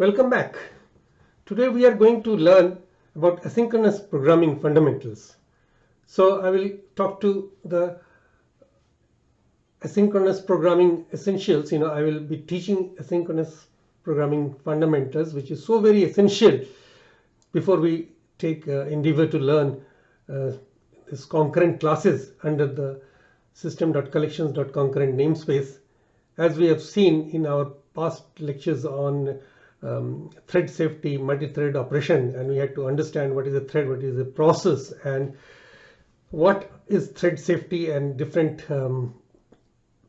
Welcome back. Today we are going to learn about asynchronous programming fundamentals. So I will talk to the asynchronous programming essentials. I will be teaching asynchronous programming fundamentals, which is so very essential before we take endeavor to learn this concurrent classes under the system.collections.concurrent namespace. As we have seen in our past lectures on thread safety, multi-thread operation, and we had to understand what is a thread, what is a process, and what is thread safety and different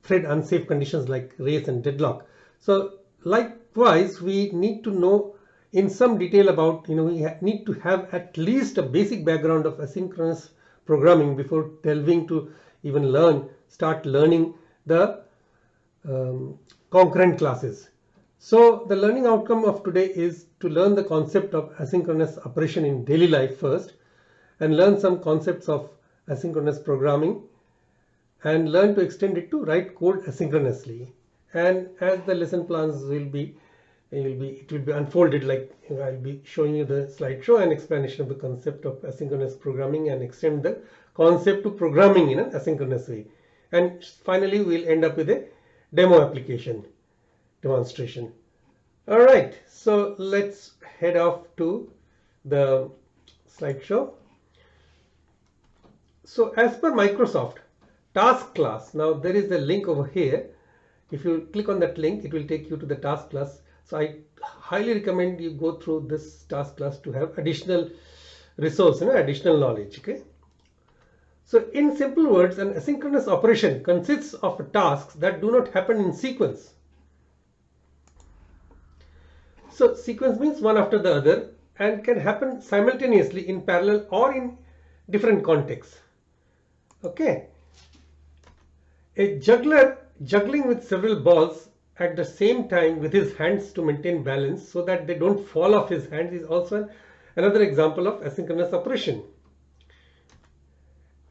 thread unsafe conditions like race and deadlock. So likewise, we need to know in some detail about, we need to have at least a basic background of asynchronous programming before delving to even start learning the concurrent classes. So the learning outcome of today is to learn the concept of asynchronous operation in daily life first, and learn some concepts of asynchronous programming, and learn to extend it to write code asynchronously. And as the lesson plans will be, it will be unfolded, like I'll be showing you the slideshow and explanation of the concept of asynchronous programming and extend the concept to programming in an asynchronous way. And finally, we'll end up with a demo application demonstration. All right, so let's head off to the slideshow. So as per Microsoft task class, now there is a link over here. If you click on that link, it will take you to the task class. So I highly recommend you go through this task class to have additional resource and additional knowledge. Okay. So in simple words, an asynchronous operation consists of tasks that do not happen in sequence. So sequence means one after the other and can happen simultaneously in parallel or in different contexts. Okay. A juggler juggling with several balls at the same time with his hands to maintain balance so that they don't fall off his hands is also another example of asynchronous operation.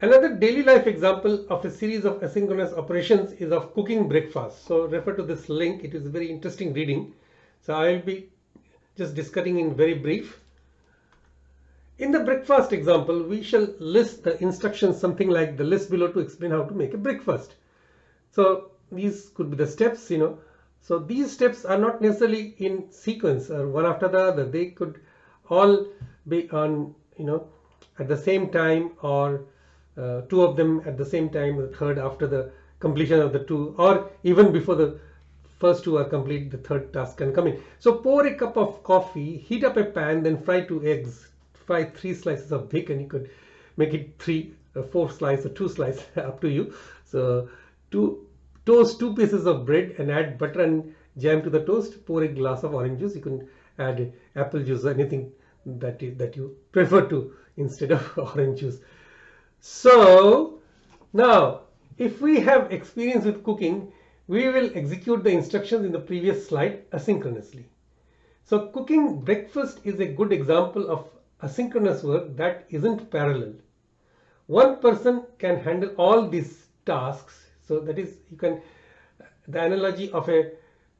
Another daily life example of a series of asynchronous operations is of cooking breakfast. So refer to this link. It is very interesting reading. So I will be just discussing in very brief. In the breakfast example, we shall list the instructions something like the list below to explain how to make a breakfast. So these could be the steps, So these steps are not necessarily in sequence or one after the other. They could all be on, at the same time, or two of them at the same time, the third after the completion of the two, or even before the first two are complete, the third task can come in. So pour a cup of coffee, heat up a pan, then fry 2 eggs, fry 3 slices of bacon. You could make it 3, 4 slices or 2 slices, up to you. So toast 2 pieces of bread and add butter and jam to the toast. Pour a glass of orange juice. You can add apple juice or anything that you prefer to instead of orange juice. So now, if we have experience with cooking, we will execute the instructions in the previous slide asynchronously. So cooking breakfast is a good example of asynchronous work that isn't parallel. One person can handle all these tasks. So that is, the analogy of a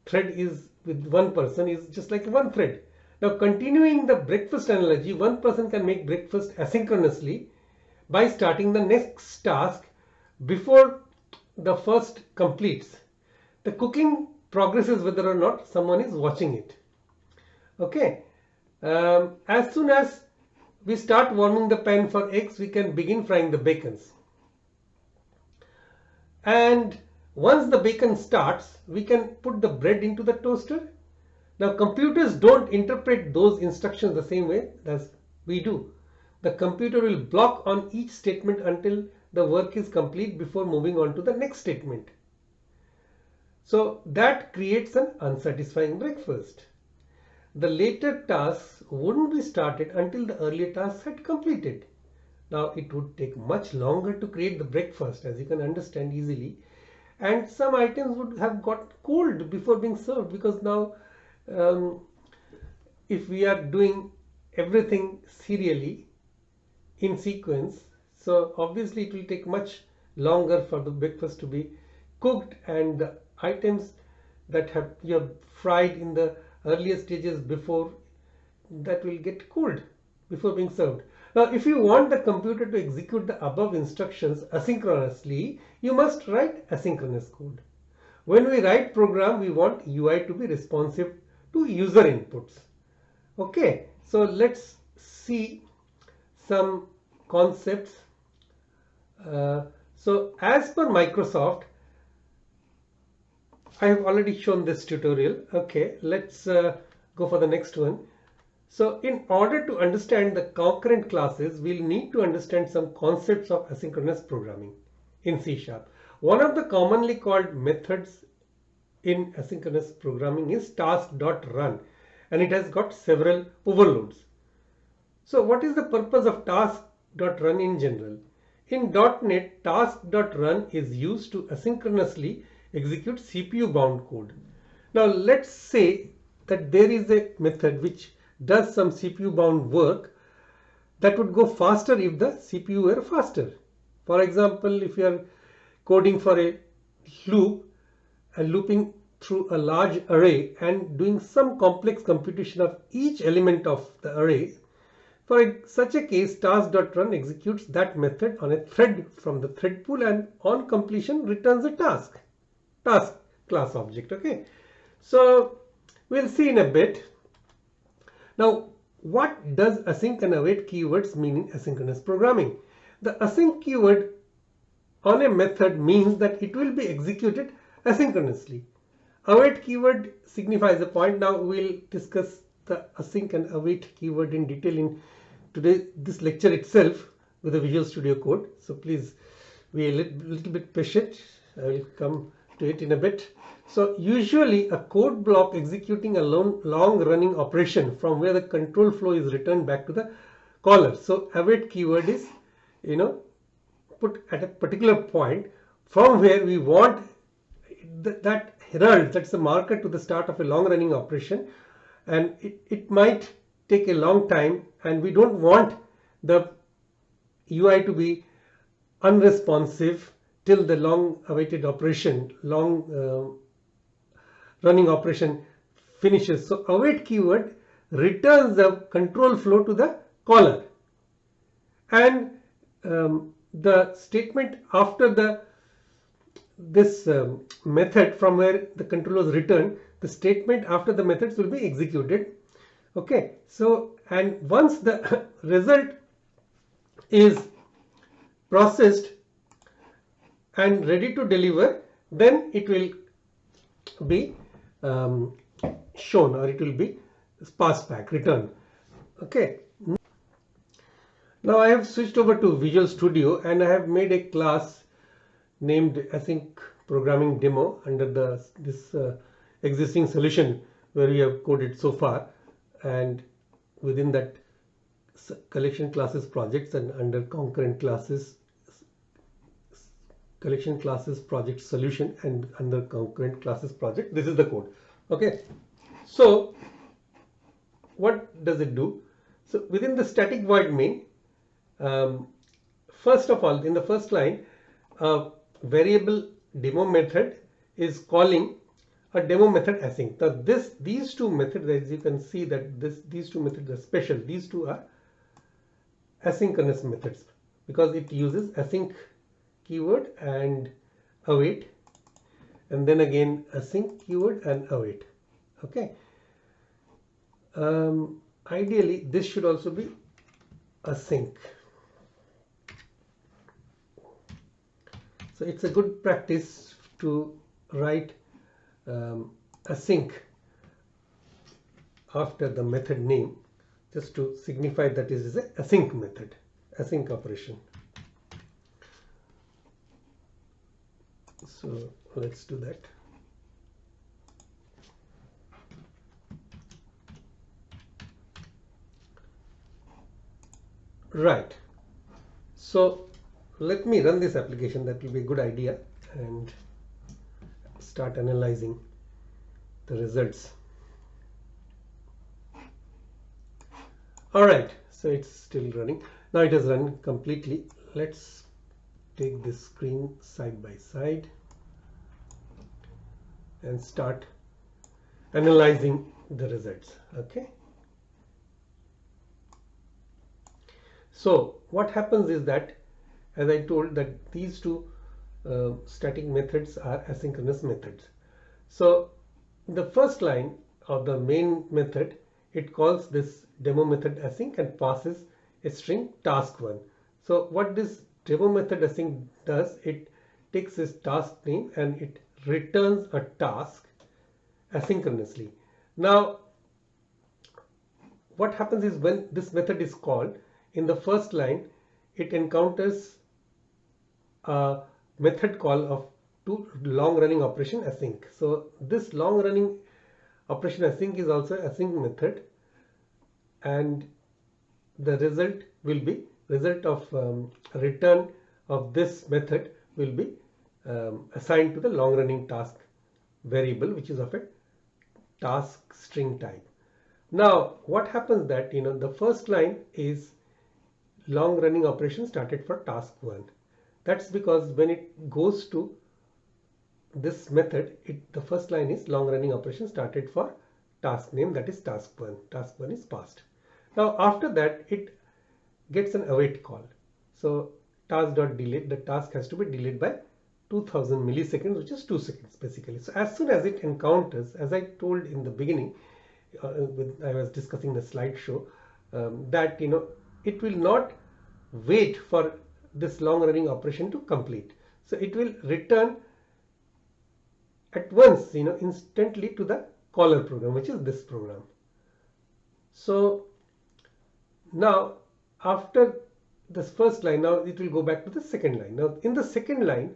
thread is with one person is just like one thread. Now continuing the breakfast analogy, one person can make breakfast asynchronously by starting the next task before the first completes. The cooking progresses whether or not someone is watching it. Okay. As soon as we start warming the pan for eggs, we can begin frying the bacons. And once the bacon starts, we can put the bread into the toaster. Now computers don't interpret those instructions the same way as we do. The computer will block on each statement until the work is complete before moving on to the next statement. So that creates an unsatisfying breakfast. The later tasks wouldn't be started until the earlier tasks had completed. Now it would take much longer to create the breakfast, as you can understand easily, and some items would have got cold before being served, because now if we are doing everything serially in sequence, so obviously it will take much longer for the breakfast to be cooked, and the items that you have fried in the earlier stages before that will get cooled before being served. Now, if you want the computer to execute the above instructions asynchronously, you must write asynchronous code. When we write program, we want UI to be responsive to user inputs. Okay, so let's see some concepts. So as per Microsoft, I have already shown this tutorial. Okay, let's go for the next one. So in order to understand the concurrent classes, we'll need to understand some concepts of asynchronous programming in C#. One of the commonly called methods in asynchronous programming is task.run, and it has got several overloads. So what is the purpose of task.run in general? In .NET, task.run is used to asynchronously execute CPU bound code. Now let's say that there is a method which does some CPU bound work that would go faster if the CPU were faster. For example, if you are coding for a loop and looping through a large array and doing some complex computation of each element of the array, for such a case, task.run executes that method on a thread from the thread pool and on completion returns a task class object. Okay, so we'll see in a bit. Now, what does async and await keywords mean in asynchronous programming? The async keyword on a method means that it will be executed asynchronously. Await keyword signifies a point. Now we'll discuss the async and await keyword in detail in this lecture itself with the Visual Studio Code. So please be a little bit patient. I will come to it in a bit. So usually a code block executing a long running operation from where the control flow is returned back to the caller. So await keyword is, put at a particular point from where we want that herald, that's the marker to the start of a long running operation, and it might take a long time, and we don't want the UI to be unresponsive till the long awaited operation, running operation finishes. So await keyword returns the control flow to the caller, and the statement after this method from where the control was returned, the statement after the methods will be executed. Okay, so and once the result is processed and ready to deliver, then it will be shown, or it will be passed back, returned. Okay, now I have switched over to Visual Studio and I have made a class named Async Programming Demo under this existing solution where we have coded so far, and within that collection classes projects and under concurrent classes collection classes project solution and under concurrent classes project, this is the code. Okay, so what does it do? So within the static void main, first of all, in the first line, variable demo method is calling a demo method async. Now these two methods, as you can see that these two methods are special. These two are asynchronous methods because it uses async keyword and await, and then again async keyword and await. Okay, ideally this should also be async. So it's a good practice to write async after the method name, just to signify that it is a async method, async operation. So let's do that. Right, so let me run this application. That will be a good idea, and start analyzing the results. All right, so it's still running. Now it has run completely. Let's take this screen side by side and start analyzing the results. Okay. So what happens is that, as I told, that these two static methods are asynchronous methods. So the first line of the main method, it calls this demo method async and passes a string task1. So what this demo method async does, it takes this task name and it returns a task asynchronously. Now what happens is, when this method is called, in the first line it encounters a method call of to long running operation async. So this long running operation async is also async method, and the result will be of return of this method will be assigned to the long running task variable, which is of a task string type. Now what happens that, the first line is long running operation started for task1. That's because when it goes to this method, the first line is long running operation started for task name, that is task1. Task1 is passed. Now after that it gets an await call. So task.delete, the task has to be delayed by 2000 milliseconds, which is 2 seconds basically. So as soon as it encounters, as I told in the beginning, I was discussing the slideshow, that it will not wait for this long running operation to complete. So it will return at once, instantly to the caller program, which is this program. So now after this first line, now it will go back to the second line. Now in the second line,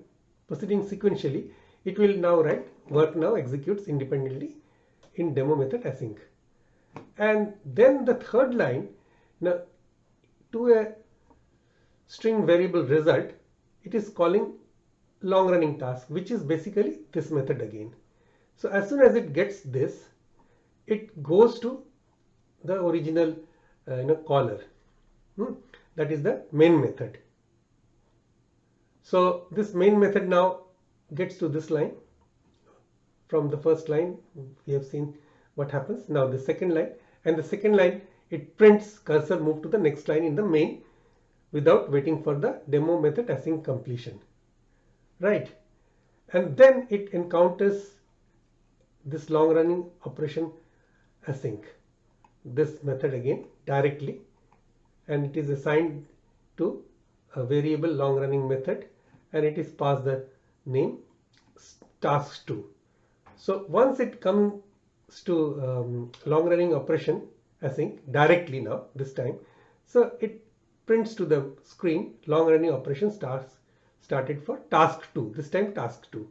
proceeding sequentially, it will now write work now executes independently in demo method async. And then the third line, now to a string variable result, it is calling long running task, which is basically this method again. So as soon as it gets this, it goes to the original caller, that is the main method. So this main method now gets to this line. From the first line we have seen what happens. Now the second line, and the second line it prints cursor move to the next line in the main without waiting for the demo method async completion, right? And then it encounters this long running operation async, this method again directly, and it is assigned to a variable long running method, and it is passed the name task2. So once it comes to long running operation async directly, now this time, so it prints to the screen long running operation started for task2, this time task2.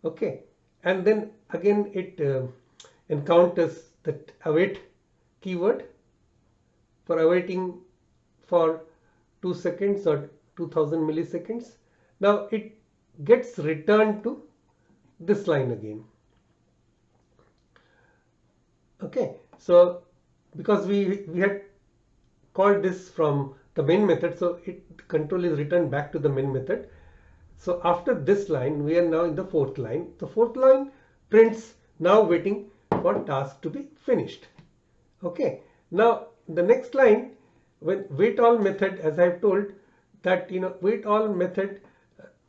Okay, and then again it encounters the await keyword for awaiting for 2 seconds or 2000 milliseconds. Now it gets returned to this line again. Okay, so because we had called this from the main method, so control is returned back to the main method. So after this line, we are now in the fourth line. The fourth line prints now waiting for task to be finished. Okay, now the next line, when wait all method, as I have told that wait all method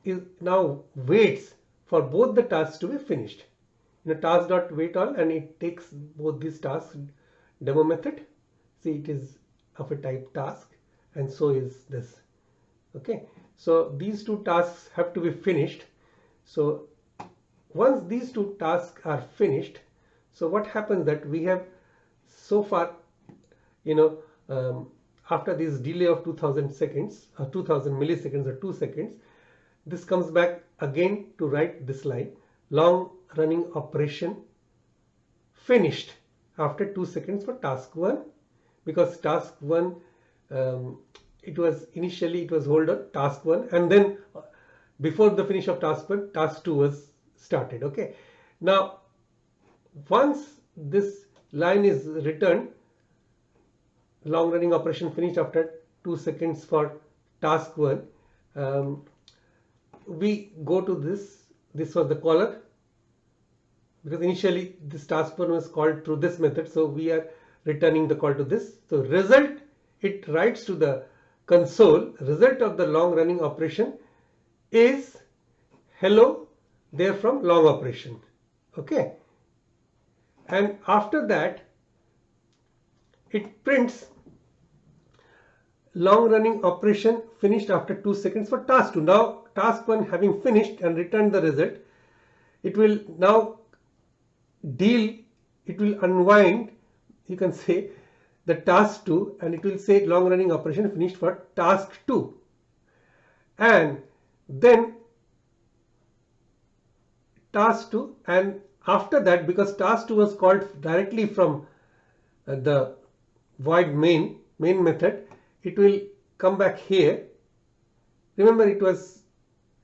is now waits for both the tasks to be finished. Task.wait all, and it takes both these tasks. Demo method, see, it is of a type task, and so is this. Okay, so these two tasks have to be finished. So once these two tasks are finished, so what happens that we have so far, after this delay of 2000 seconds or 2000 milliseconds or 2 seconds, this comes back again to write this line, long running operation finished after 2 seconds for task 1, because task 1 it was hold on task 1, and then before the finish of task 1, task 2 was started. Okay, now once this line is returned, long running operation finished after 2 seconds for task 1, we go to this was the caller, because initially this task1 was called through this method, so we are returning the call to this. So result, it writes to the console, result of the long running operation is hello there from long operation. Okay, and after that it prints long running operation finished after 2 seconds for task 2. Now task 1 having finished and returned the result, it will now it will unwind, you can say, the task 2, and it will say long running operation finished for task 2. And then task 2, and after that, because task 2 was called directly from the void main method, it will come back here. Remember, it was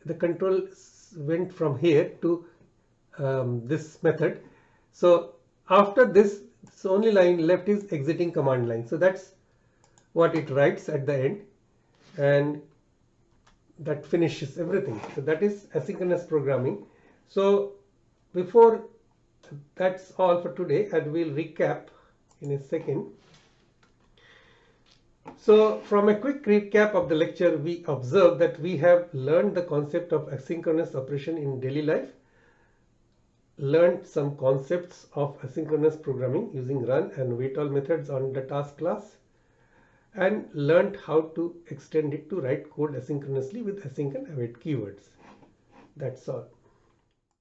the control went from here to this method. So after this, the only line left is exiting command line. So that's what it writes at the end, and that finishes everything. So that is asynchronous programming. So before, that's all for today, and we'll recap in a second. So from a quick recap of the lecture, we observed that we have learned the concept of asynchronous operation in daily life, learned some concepts of asynchronous programming using run and wait all methods on the task class, and learned how to extend it to write code asynchronously with async and await keywords. That's all.